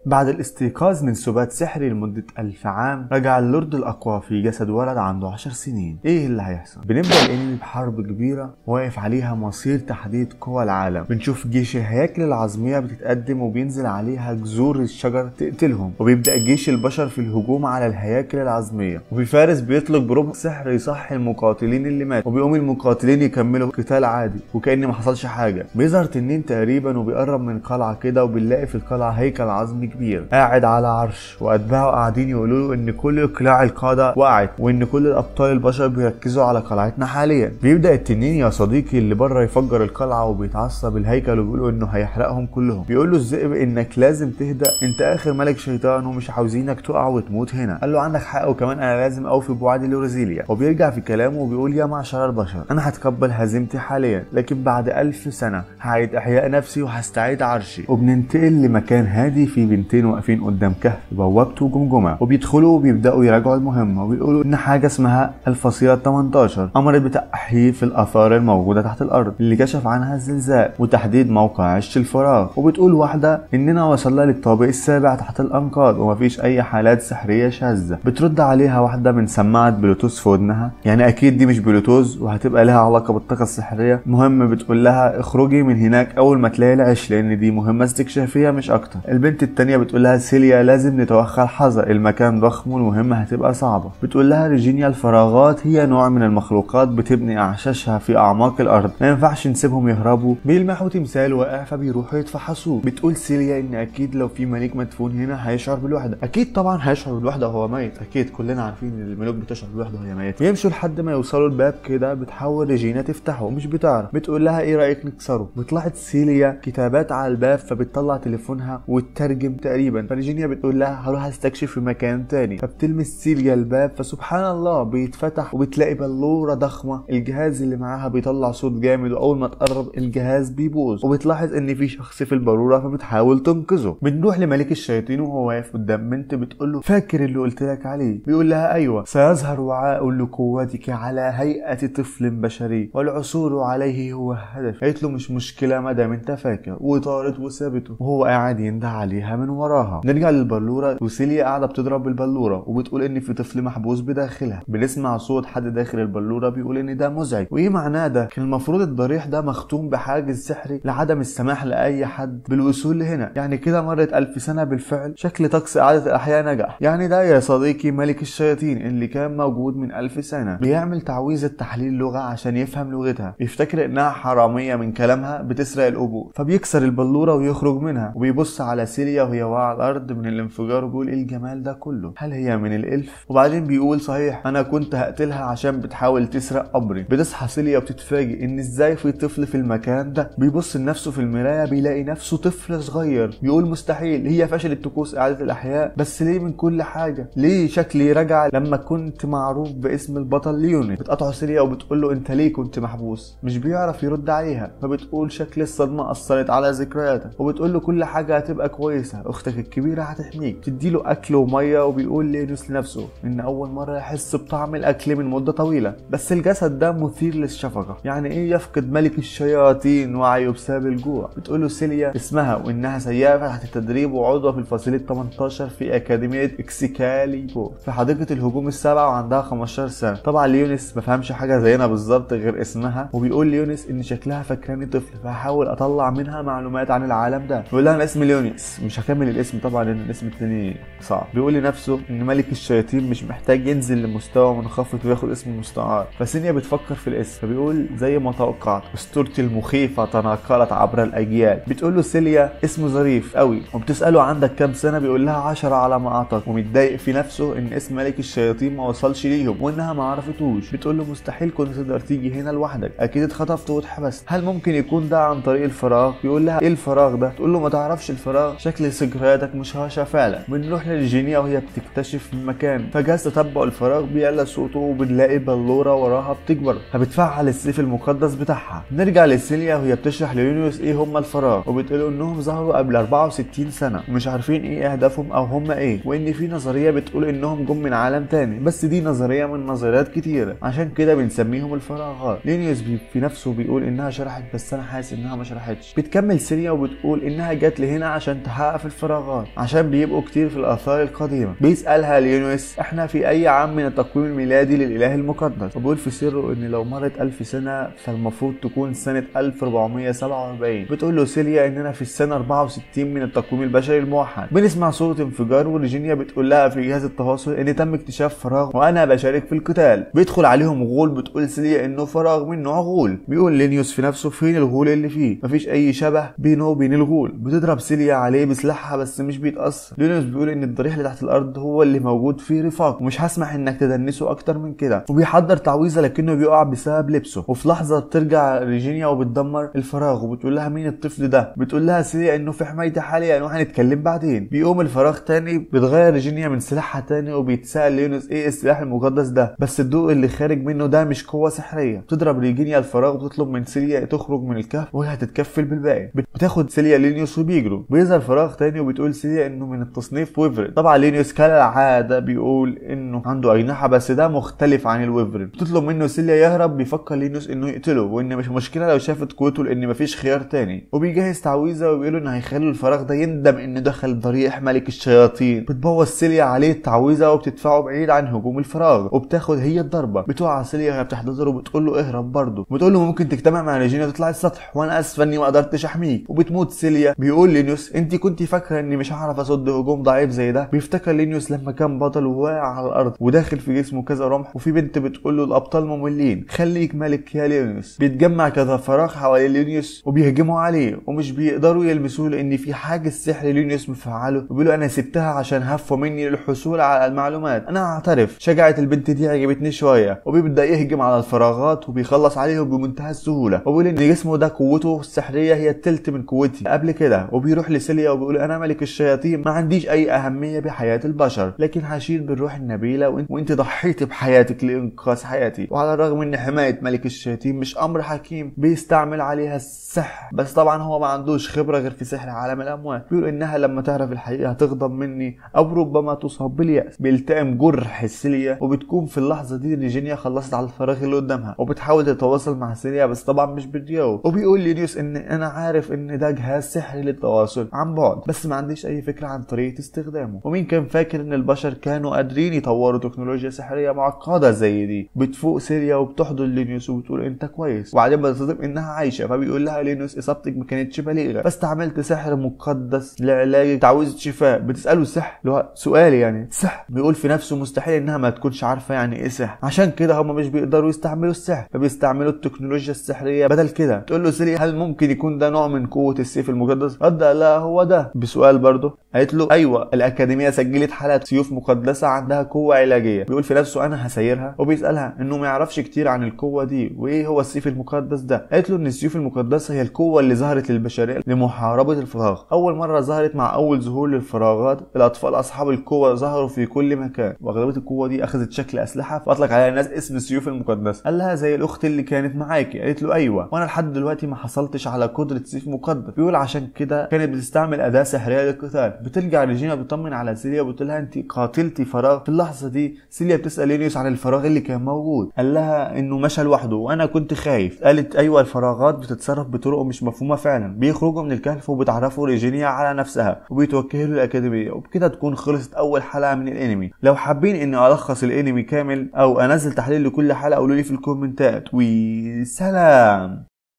بعد الاستيقاظ من سبات سحري لمدة 1000 عام، رجع اللورد الأقوى في جسد ولد عنده 10 سنين. ايه اللي هيحصل؟ بنبدأ الانمي بحرب كبيرة واقف عليها مصير تحديد قوى العالم. بنشوف جيش الهياكل العظمية بتتقدم وبينزل عليها جذور الشجر تقتلهم، وبيبدأ جيش البشر في الهجوم على الهياكل العظمية، وفي فارس بيطلق بربع سحر يصحي المقاتلين اللي ماتوا، وبيقوم المقاتلين يكملوا قتال عادي وكأن ما حصلش حاجة. بيظهر تنين تقريبا وبيقرب من قلعة كده، وبنلاقي في القلعة هيكل عظمي كبير قاعد على عرش، واتباعه قاعدين يقولوا له ان كل قلاع القادة وقعت وان كل الابطال البشر بيركزوا على قلعتنا حاليا. بيبدأ التنين يا صديقي اللي بره يفجر القلعة، وبيتعصب الهيكل وبيقولوا انه هيحرقهم كلهم. بيقول له الذئب انك لازم تهدأ، انت اخر ملك شيطان ومش عاوزينك تقع وتموت هنا. قال له عندك حق، وكمان انا لازم اوفي بوعدي لوريزيليا. وبيرجع في كلامه وبيقول يا معشر البشر، انا هتقبل هزيمتي حاليا، لكن بعد 1000 سنة هعيد احياء نفسي وهستعيد عرشي. وبننتقل لمكان هادي في بنتين واقفين قدام كهف بوابته وجمجمة، وبيدخلوا وبيبداوا يراجعوا المهمة، وبيقولوا ان حاجة اسمها الفصيلة 18 امرت بتأحيي الاثار الموجودة تحت الارض اللي كشف عنها الزلزال وتحديد موقع عش الفراغ. وبتقول واحدة اننا وصلنا للطابق السابع تحت الانقاض ومفيش اي حالات سحرية شاذة. بترد عليها واحدة من سماعة بلوتوث في ودنها، يعني اكيد دي مش بلوتوث وهتبقى لها علاقة بالطاقة السحرية. المهم بتقول لها اخرجي من هناك اول ما تلاقي العش، لان دي مهمة استكشافية مش اكتر. البنت التانية بتقول لها سيليا لازم نتوخى الحذر، المكان ضخم والمهمة هتبقى صعبة. بتقول لها ريجينيا الفراغات هي نوع من المخلوقات بتبني اعشاشها في اعماق الارض، ما ينفعش نسيبهم يهربوا. بيلمحوا تمثال واقع فبيروحوا يتفحصوه. بتقول سيليا ان اكيد لو في ملك مدفون هنا هيشعر بالوحدة. اكيد طبعا هيشعر بالوحدة وهو ميت، اكيد كلنا عارفين ان الملوك بتشعر بالوحدة وهي ميت. بيمشوا لحد ما يوصلوا الباب كده، بتحاول ريجينا تفتحه ومش بتعرف. بتقول لها ايه رايك نكسره؟ بتلاحظ سيليا كتابات على الباب فبتطلع تليفونها وتترجم تقريبا. فريجينيا بتقول لها هروح استكشف في مكان تاني. فبتلمس سيليا الباب فسبحان الله بيتفتح وبتلاقي بلورة ضخمة، الجهاز اللي معاها بيطلع صوت جامد، واول ما تقرب الجهاز بيبوظ. وبتلاحظ ان في شخص في البلورة فبتحاول تنقذه. بنروح لملك الشياطين وهو واقف قدام بنت بتقول له فاكر اللي قلت لك عليه؟ بيقول لها ايوه، سيظهر وعاء لقوتك على هيئة طفل بشري والعثور عليه هو الهدف. قالت له مش مشكلة مادام انت فاكر، وطارت وسابته وهو قاعد ينده عليها من وراها. نرجع للبلورة وسيليا قاعدة بتضرب بالبلورة وبتقول ان في طفل محبوس بداخلها. بنسمع صوت حد داخل البلورة بيقول ان ده مزعج. وايه معناه ده؟ كان المفروض الضريح ده مختوم بحاجز سحري لعدم السماح لاي حد بالوصول لهنا، يعني كده مرت 1000 سنة بالفعل. شكل طقس اعادة الاحياء نجح. يعني ده يا صديقي ملك الشياطين اللي كان موجود من 1000 سنة بيعمل تعويذة تحليل لغة عشان يفهم لغتها. بيفتكر انها حرامية من كلامها بتسرق القبور، فبيكسر البلورة ويخرج منها. وبيبص على سيليا وهي واقعة على الارض من الانفجار وبيقول ايه الجمال ده كله؟ هل هي من الالف؟ وبعدين بيقول صحيح انا كنت هقتلها عشان بتحاول تسرق قبري. بتصحى سيليا وبتتفاجئ ان ازاي في طفل في المكان ده. بيبص لنفسه في المراية بيلاقي نفسه طفل صغير. بيقول مستحيل، هي فشلت طقوس اعادة الاحياء، بس ليه من كل حاجة؟ ليه شكلي رجع لما كنت معروف باسم البطل ليوني؟ بتقطعه سيليا وبتقول له انت ليه كنت محبوس؟ مش بيعرف يرد عليها. فبتقول شكل الصدمة اثرت على ذكرياتك. وبتقول له كل حاجة هتبقى كويسة، اختك الكبيرة هتحميك. تديله اكل ومية. وبيقول لينوس لنفسه ان اول مرة يحس بطعم الاكل من مدة طويلة، بس الجسد ده مثير للشفقة. يعني ايه يفقد ملك الشياطين وعيه بسبب الجوع؟ بتقول له سيليا اسمها وانها سيئة تحت التدريب وعضوة في الفصيلة 18 في اكاديمية اكسكاليبور في حديقة الهجوم السبعة وعندها 15 سنة. طبعا ليونس ما فهمش حاجة زينا بالظبط غير اسمها. وبيقول ليونس ان شكلها فاكراني طفل، فهحاول اطلع منها معلومات عن العالم ده. بيقول لها انا اسمي ليونس، مش هكمل الاسم طبعا لان الاسم التاني صعب. بيقول لنفسه ان ملك الشياطين مش محتاج ينزل لمستوى منخفض وياخد اسم مستعار. فسينيا بتفكر في الاسم فبيقول زي ما توقعت اسطورتي المخيفة تناقلت عبر الاجيال. بتقول له سيليا اسمه ظريف قوي وبتساله عندك كام سنة؟ بيقول لها 10 على ما اعتقد. ومتضايق في نفسه ان اسم ملك الشياطين ما وصلش ليهم وانها ما عرفتوش. بتقول له مستحيل كنت تقدر تيجي هنا لوحدك، اكيد اتخطفت واتحبست. هل ممكن يكون ده عن طريق الفراغ؟ بيقول لها ايه الفراغ ده؟ تقول له ما تعرفش الفراغ، شكل ذكرياتك مشهاشة فعلا. بنروح للجينيا وهي بتكتشف المكان. فجأة تتبع الفراغ بيعلى صوته وبنلاقي بلورة وراها بتكبر فبتفعل السيف المقدس بتاعها. نرجع لسيليا وهي بتشرح ليونيوس ايه هم الفراغ، وبتقول انهم ظهروا قبل 64 سنة ومش عارفين ايه اهدافهم او هم ايه، وان في نظرية بتقول انهم جم من عالم تاني، بس دي نظرية من نظريات كتيرة عشان كده بنسميهم الفراغات. لينيوس في نفسه بيقول انها شرحت بس انا حاسس انها ما شرحتش. بتكمل سيليا وبتقول انها جت لهنا عشان تحقق في الفراغات عشان بيبقوا كتير في الآثار القديمة. بيسألها لينوس احنا في أي عام من التقويم الميلادي للإله المقدس، وبيقول في سره إن لو مرت 1000 سنة فالمفروض تكون سنة 1447. بتقول له سيليا إننا في السنة 64 من التقويم البشري الموحد. بنسمع صوت انفجار وريجينيا بتقول لها في جهاز التواصل إن تم اكتشاف فراغ وأنا بشارك في القتال. بيدخل عليهم غول، بتقول سيليا إنه فراغ من نوع غول. بيقول لينيوس في نفسه فين الغول اللي فيه، مفيش أي شبه بينه وبين الغول. بتضرب سيليا عليه بسلاحها بس مش بيتأثر. لينيوس بيقول إن الضريح اللي تحت الأرض هو اللي موجود فيه رفاق ومش هسمح إنك تدنسه أكتر من كده، وبيحضر تعويذة لكنه بيقع بسبب لبسه. وفي لحظة بترجع ريجينيا وبتدمر الفراغ وبتقول لها مين الطفل ده. بتقول لها سيليا إنه في حمايتي حاليا وهنتكلم بعدين. بيقوم الفراغ تاني، بتغير ريجينيا من سلاحها تاني وبيتسأل لينيوس ايه السلاح المقدس ده، بس الضوء اللي خارج منه ده مش قوة سحرية. بتضرب ريجينيا الفراغ وتطلب من سيليا تخرج من الكهف وهي هتتكفل بالباقي. بتاخد سيليا لينيوس وبيجروا. بيظهر فراغ تاني وبتقول سيليا انه من التصنيف ويفرن. طبعا لينيوس كالعادة بيقول انه عنده اجنحة بس ده مختلف عن الويفرن. بتطلب منه سيليا يهرب. بيفكر لينيوس انه يقتله وان مش مشكلة لو شافت قوته لان مفيش خيار تاني. وبيجهز تعويذة وبيقولوا انه هيخلوا الفراغ ده يندم انه دخل ضريح ملك الشياطين. بتبوظ سيليا عليه التعويذة وبتدفعه بعيد عن هجوم الفراغ وبتاخد هي الضربة. بتوقع سيليا وهي بتحتضر وبتقول له اهرب برضه. بتقول له ممكن تجتمع مع ريجينا وتطلع السطح وانا اسفه اني ما قدرتش احميك. وبتموت سيليا. بيقول لينيوس انت كنت فاكره اني مش هعرف اصد هجوم ضعيف زي ده. بيفتكر لينيوس لما كان بطل وواقع على الارض وداخل في جسمه كذا رمح وفي بنت بتقول له الابطال مملين خليك ملك يا لينيوس. بيتجمع كذا فراغ حوالين لينيوس وبيهجموا عليه ومش بيقدروا يلمسوه لان في حاجز سحر لينيوس مفعله. وبيقولوا انا سبتها عشان هفوا مني للحصول على المعلومات. انا اعترف شجاعة البنت دي عجبتني شويه. وبيبدا يهجم على الفراغات وبيخلص عليهم بمنتهى السهوله. وبيقول ان جسمه ده قوته السحريه هي التلت من قوتي قبل كده. وبيروح لسيليا وبيقول انا ملك الشياطين ما عنديش اي اهميه بحياه البشر لكن هشيل بالروح النبيله وانت ضحيتي بحياتك لانقاذ حياتي. وعلى الرغم ان حمايه ملك الشياطين مش امر حكيم بيستعمل عليها السحر بس طبعا هو ما عندوش خبره غير في سحر عالم الاموات. بيقول انها لما تعرف الحقيقه هتغضب مني او ربما تصاب بالياس. بيلتئم جرح سيليا وبتكون في اللحظه دي ريجينيا خلصت على الفراغ اللي قدامها وبتحاول تتواصل مع سيليا بس طبعا مش بتجاوب. وبيقول لينيوس ان انا عارف ان ده جهاز سحري للتواصل عن بعد بس ما عنديش اي فكره عن طريقه استخدامه. ومين كان فاكر ان البشر كانوا قادرين يطوروا تكنولوجيا سحريه معقده زي دي. بتفوق سيليا وبتحضن لينيوس وبتقول انت كويس وبعدين بتصدم انها عايشه. فبيقول لها لينيوس اصابتك ما كانتش بليغه بس استعملت سحر مقدس لعلاج تعويذه شفاء. بتساله السحر اللي هو سؤال يعني سحر. بيقول في نفسه مستحيل انها ما تكونش عارفه يعني ايه سحر عشان كده هم مش بيقدروا يستعملوا السحر فبيستعملوا التكنولوجيا السحريه بدل كده. تقول له سيليا هل ممكن يكون ده نوع من قوه السيف المقدس؟ رد لا هو ده بسؤال برضه. قالت له ايوه الاكاديميه سجلت حالات سيوف مقدسه عندها قوه علاجيه. بيقول في نفسه انا هسيرها. وبيسالها انه ما يعرفش كتير عن القوه دي وايه هو السيف المقدس ده. قالت له ان السيوف المقدسه هي القوه اللي ظهرت للبشريه لمحاربه الفراغ. اول مره ظهرت مع اول ظهور للفراغات. الاطفال اصحاب القوه ظهروا في كل مكان واغلبيه القوه دي اخذت شكل اسلحه فاطلق عليها الناس اسم السيوف المقدسه. قال لها زي الاخت اللي كانت معاكي. قالت له ايوه وانا لحد دلوقتي ما حصلتش على قدره سيف مقدس. بيقول عشان كده كانت بتستعمل اداه سحريه للقتال. بترجع ريجينا بتطمن على سيليا وبتقول لها انت قاتلتي فراغ. في اللحظه دي سيليا بتسال لينيوس عن الفراغ اللي كان موجود. قال لها انه مشى لوحده وانا كنت خايف. قالت ايوه الفراغات بتتصرف بطرق مش مفهومه فعلا. بيخرجوا من الكهف وبتعرفوا ريجينيا على نفسها وبيتوجهوا للاكاديميه. وبكده تكون خلصت اول حلقه من الانمي. لو حابين اني الخص الانمي كامل او انزل تحليل لكل حلقه قولوا لي في الكومنتات وسلام.